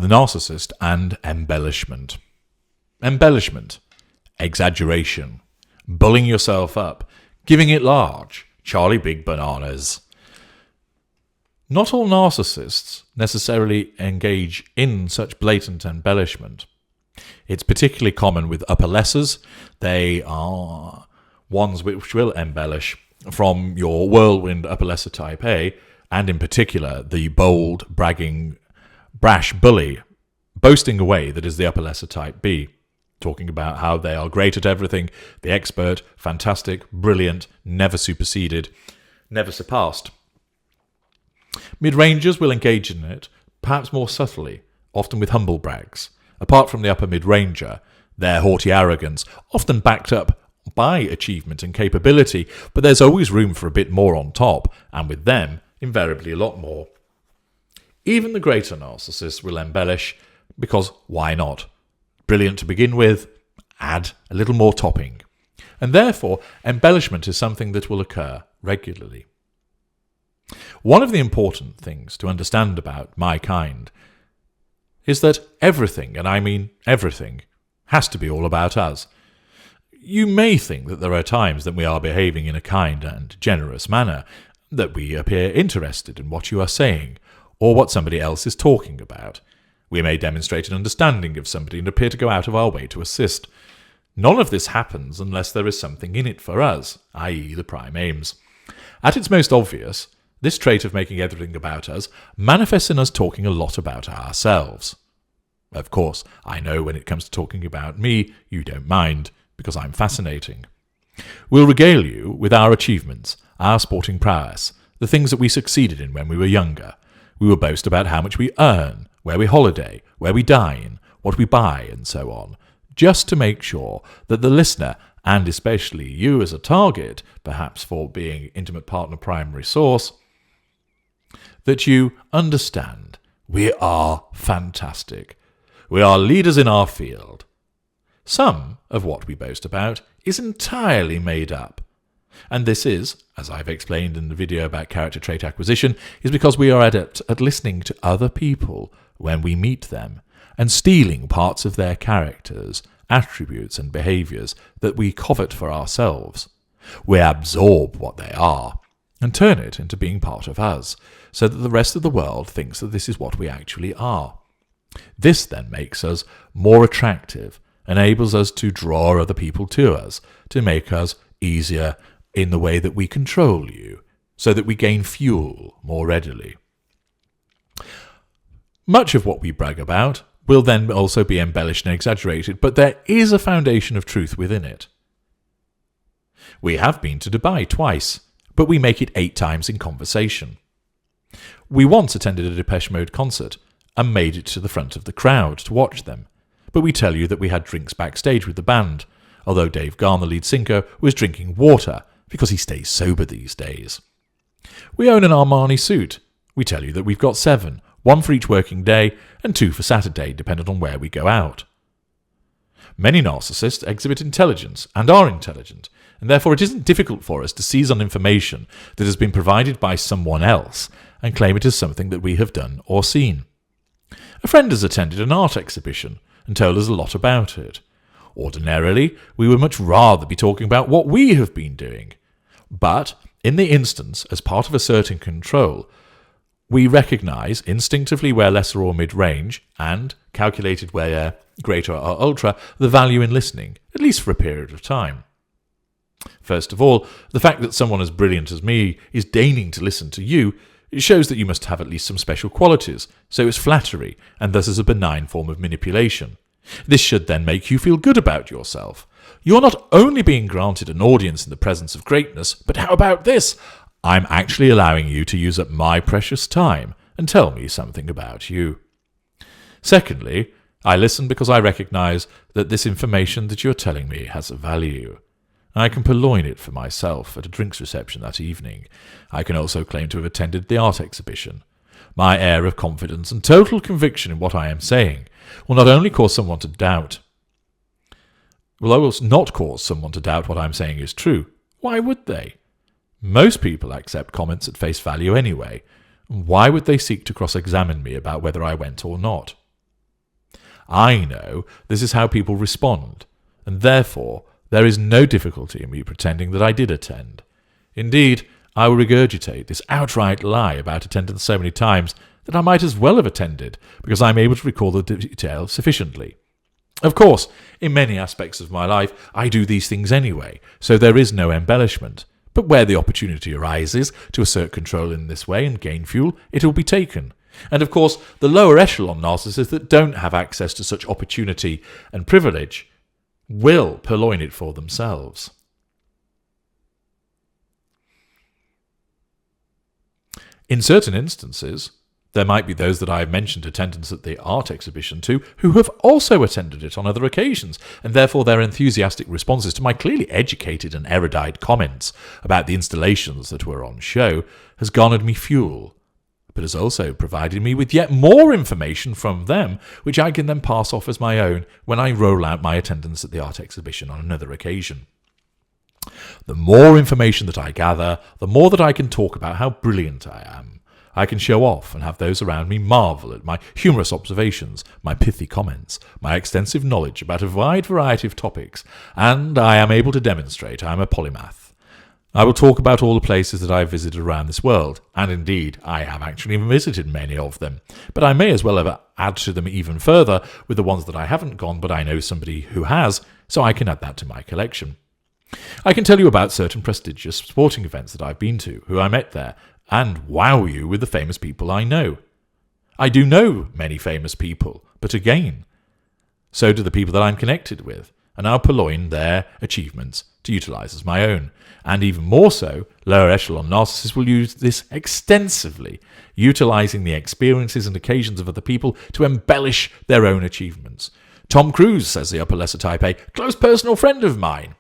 The Narcissist and Embellishment. Embellishment, exaggeration, bulling yourself up, giving it large, Charlie Big Bananas. Not all narcissists necessarily engage in such blatant embellishment. It's particularly common with upper lessers. They are ones which will embellish from your whirlwind upper lesser type A, and in particular the bold, bragging, brash bully, boasting away that is the upper lesser type B, talking about how they are great at everything, the expert, fantastic, brilliant, never superseded, never surpassed. Mid-rangers will engage in it, perhaps more subtly, often with humble brags. Apart from the upper mid-ranger, their haughty arrogance, often backed up by achievement and capability, but there's always room for a bit more on top, and with them, invariably a lot more. Even the greater narcissists will embellish, because why not? Brilliant to begin with, add a little more topping. And therefore, embellishment is something that will occur regularly. One of the important things to understand about my kind is that everything, and I mean everything, has to be all about us. You may think that there are times that we are behaving in a kind and generous manner, that we appear interested in what you are saying, or what somebody else is talking about. We may demonstrate an understanding of somebody and appear to go out of our way to assist. None of this happens unless there is something in it for us, i.e. the prime aims. At its most obvious, this trait of making everything about us manifests in us talking a lot about ourselves. Of course, I know when it comes to talking about me, you don't mind, because I'm fascinating. We'll regale you with our achievements, our sporting prowess, the things that we succeeded in when we were younger. We will boast about how much we earn, where we holiday, where we dine, what we buy, and so on, just to make sure that the listener, and especially you as a target, perhaps for being intimate partner primary source, that you understand we are fantastic. We are leaders in our field. Some of what we boast about is entirely made up. And this is, as I've explained in the video about character trait acquisition, is because we are adept at listening to other people when we meet them and stealing parts of their characters, attributes and behaviours that we covet for ourselves. We absorb what they are and turn it into being part of us, so that the rest of the world thinks that this is what we actually are. This then makes us more attractive, enables us to draw other people to us, to make us easier in the way that we control you, so that we gain fuel more readily. Much of what we brag about will then also be embellished and exaggerated, but there is a foundation of truth within it. We have been to Dubai twice, but we make it 8 times in conversation. We once attended a Depeche Mode concert and made it to the front of the crowd to watch them, but we tell you that we had drinks backstage with the band, although Dave Garner, lead singer, was drinking water because he stays sober these days. We own an Armani suit. We tell you that we've got 7, 1 for each working day and 2 for Saturday, depending on where we go out. Many narcissists exhibit intelligence and are intelligent, and therefore it isn't difficult for us to seize on information that has been provided by someone else and claim it as something that we have done or seen. A friend has attended an art exhibition and told us a lot about it. Ordinarily, we would much rather be talking about what we have been doing. But, in the instance, as part of asserting control, we recognise instinctively where lesser or mid-range, and, calculated where greater or ultra, the value in listening, at least for a period of time. First of all, the fact that someone as brilliant as me is deigning to listen to you, it shows that you must have at least some special qualities, so it's flattery, and thus is a benign form of manipulation. This should then make you feel good about yourself. You're not only being granted an audience in the presence of greatness, but how about this? I'm actually allowing you to use up my precious time and tell me something about you. Secondly, I listen because I recognise that this information that you're telling me has a value. I can purloin it for myself at a drinks reception that evening. I can also claim to have attended the art exhibition. My air of confidence and total conviction in what I am saying will not only cause someone to doubt, I will not cause someone to doubt what I'm saying is true. Why would they? Most people accept comments at face value anyway. Why would they seek to cross-examine me about whether I went or not? I know this is how people respond, and therefore there is no difficulty in me pretending that I did attend. Indeed, I will regurgitate this outright lie about attendance so many times that I might as well have attended, because I am able to recall the detail sufficiently. Of course, in many aspects of my life, I do these things anyway, so there is no embellishment. But where the opportunity arises to assert control in this way and gain fuel, it will be taken. And of course, the lower echelon narcissists that don't have access to such opportunity and privilege will purloin it for themselves. In certain instances, there might be those that I have mentioned attendance at the art exhibition to who have also attended it on other occasions, and therefore their enthusiastic responses to my clearly educated and erudite comments about the installations that were on show has garnered me fuel, but has also provided me with yet more information from them, which I can then pass off as my own when I roll out my attendance at the art exhibition on another occasion. The more information that I gather, the more that I can talk about how brilliant I am. I can show off and have those around me marvel at my humorous observations, my pithy comments, my extensive knowledge about a wide variety of topics, and I am able to demonstrate I am a polymath. I will talk about all the places that I have visited around this world, and indeed I have actually visited many of them, but I may as well add to them even further with the ones that I haven't gone but I know somebody who has, so I can add that to my collection. I can tell you about certain prestigious sporting events that I've been to, who I met there, and wow you with the famous people I know. I do know many famous people, but again, so do the people that I'm connected with, and I'll purloin their achievements to utilise as my own. And even more so, lower echelon narcissists will use this extensively, utilising the experiences and occasions of other people to embellish their own achievements. Tom Cruise, says the upper lesser type A, close personal friend of mine.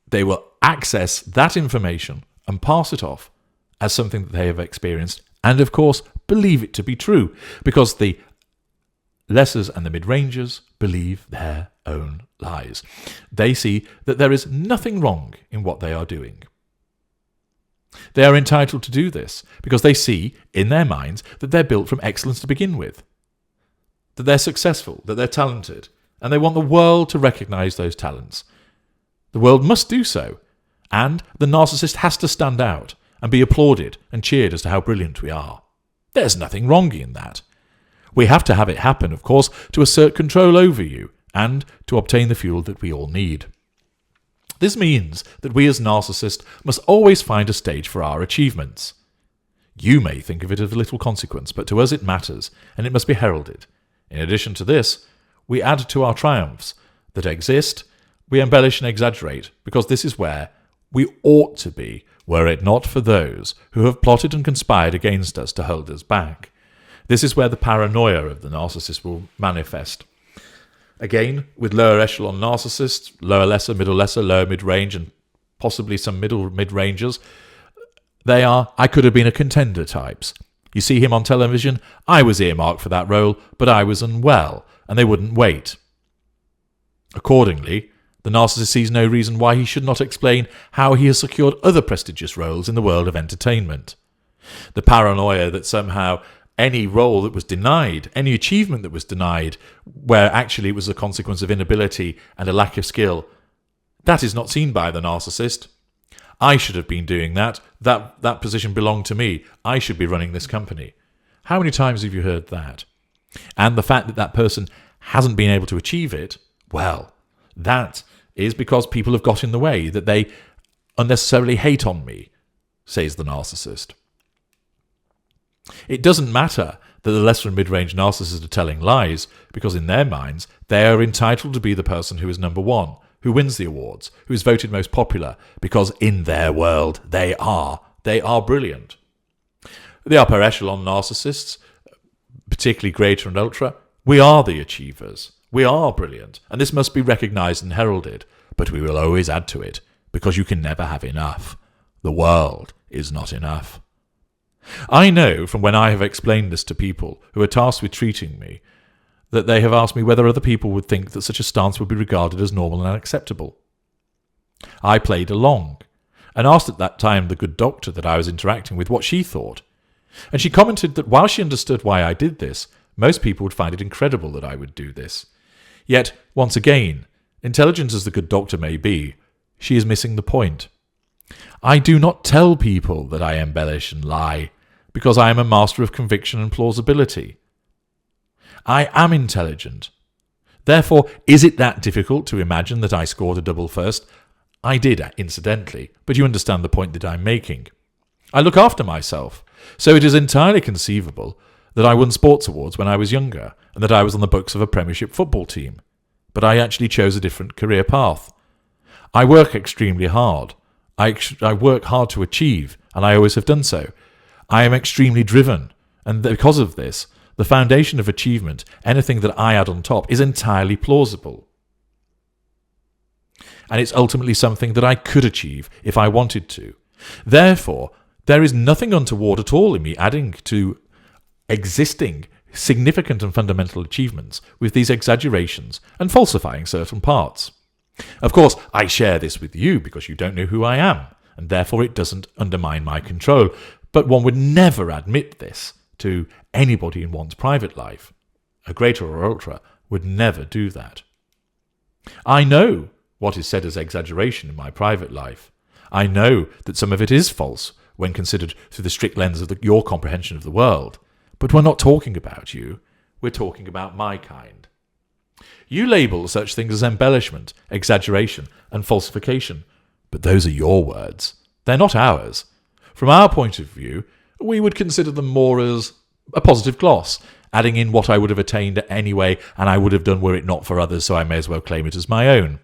They will access that information and pass it off as something that they have experienced, and of course believe it to be true, because the lessers and the mid-rangers believe their own lies. They see that there is nothing wrong in what they are doing. They are entitled to do this because they see in their minds that they're built from excellence to begin with, that they're successful, that they're talented, and they want the world to recognise those talents. The world must do so, and the narcissist has to stand out and be applauded and cheered as to how brilliant we are. There's nothing wrong in that. We have to have it happen, of course, to assert control over you and to obtain the fuel that we all need. This means that we as narcissists must always find a stage for our achievements. You may think of it of little consequence, but to us it matters, and it must be heralded. In addition to this, we add to our triumphs that exist. We embellish and exaggerate, because this is where we ought to be, were it not for those who have plotted and conspired against us to hold us back. This is where the paranoia of the narcissist will manifest. Again, with lower echelon narcissists, lower lesser, middle lesser, lower mid-range, and possibly some middle mid-rangers, they are, I could have been a contender types. You see him on television, I was earmarked for that role, but I was unwell, and they wouldn't wait. Accordingly, the narcissist sees no reason why he should not explain how he has secured other prestigious roles in the world of entertainment. The paranoia that somehow any role that was denied, any achievement that was denied, where actually it was a consequence of inability and a lack of skill, that is not seen by the narcissist. I should have been doing that. That position belonged to me. I should be running this company. How many times have you heard that? And the fact that that person hasn't been able to achieve it, well, that is because people have got in the way, that they unnecessarily hate on me, says the narcissist. It doesn't matter that the lesser and mid-range narcissists are telling lies, because in their minds they are entitled to be the person who is number one, who wins the awards, who is voted most popular, because in their world they are brilliant. The upper echelon narcissists, particularly greater and ultra, we are the achievers. We are brilliant, and this must be recognised and heralded, but we will always add to it, because you can never have enough. The world is not enough. I know from when I have explained this to people who are tasked with treating me, that they have asked me whether other people would think that such a stance would be regarded as normal and acceptable. I played along, and asked at that time the good doctor that I was interacting with what she thought. And she commented that while she understood why I did this, most people would find it incredible that I would do this. Yet, once again, intelligent as the good doctor may be, she is missing the point. I do not tell people that I embellish and lie, because I am a master of conviction and plausibility. I am intelligent. Therefore, is it that difficult to imagine that I scored a double first? I did, incidentally, but you understand the point that I'm making. I look after myself, so it is entirely conceivable that I won sports awards when I was younger, and that I was on the books of a Premiership football team. But I actually chose a different career path. I work extremely hard. I work hard to achieve, and I always have done so. I am extremely driven, and because of this, the foundation of achievement, anything that I add on top, is entirely plausible. And it's ultimately something that I could achieve if I wanted to. Therefore, there is nothing untoward at all in me adding to existing significant and fundamental achievements with these exaggerations and falsifying certain parts. Of course, I share this with you because you don't know who I am, and therefore it doesn't undermine my control, but one would never admit this to anybody in one's private life. A greater or ultra would never do that. I know what is said as exaggeration in my private life. I know that some of it is false when considered through the strict lens of your comprehension of the world. But we're not talking about you, we're talking about my kind. You label such things as embellishment, exaggeration, and falsification, but those are your words. They're not ours. From our point of view, we would consider them more as a positive gloss, adding in what I would have attained anyway, and I would have done were it not for others, so I may as well claim it as my own.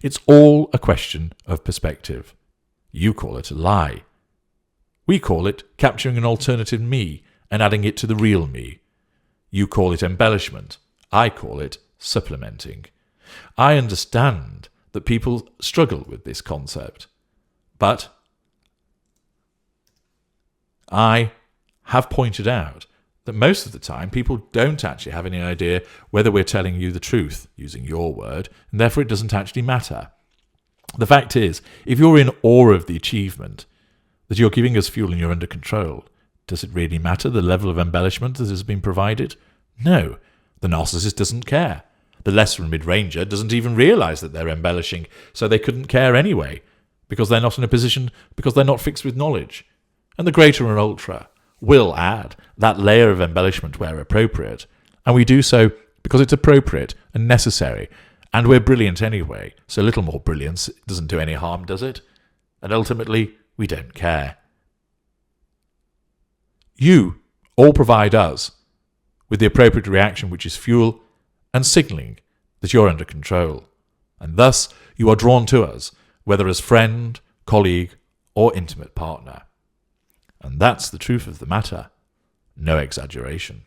It's all a question of perspective. You call it a lie. We call it capturing an alternative me and adding it to the real me. You call it embellishment. I call it supplementing. I understand that people struggle with this concept, but I have pointed out that most of the time people don't actually have any idea whether we're telling you the truth, using your word, and therefore it doesn't actually matter. The fact is, if you're in awe of the achievement, that you're giving us fuel and you're under control, does it really matter the level of embellishment that has been provided? No, the narcissist doesn't care. The lesser and mid-ranger doesn't even realise that they're embellishing, so they couldn't care anyway, because they're not in a position, because they're not fixed with knowledge. And the greater and ultra will add that layer of embellishment where appropriate, and we do so because it's appropriate and necessary, and we're brilliant anyway, so a little more brilliance doesn't do any harm, does it? And ultimately, we don't care. You all provide us with the appropriate reaction, which is fuel and signalling that you're under control, and thus you are drawn to us, whether as friend, colleague, or intimate partner. And that's the truth of the matter. No exaggeration.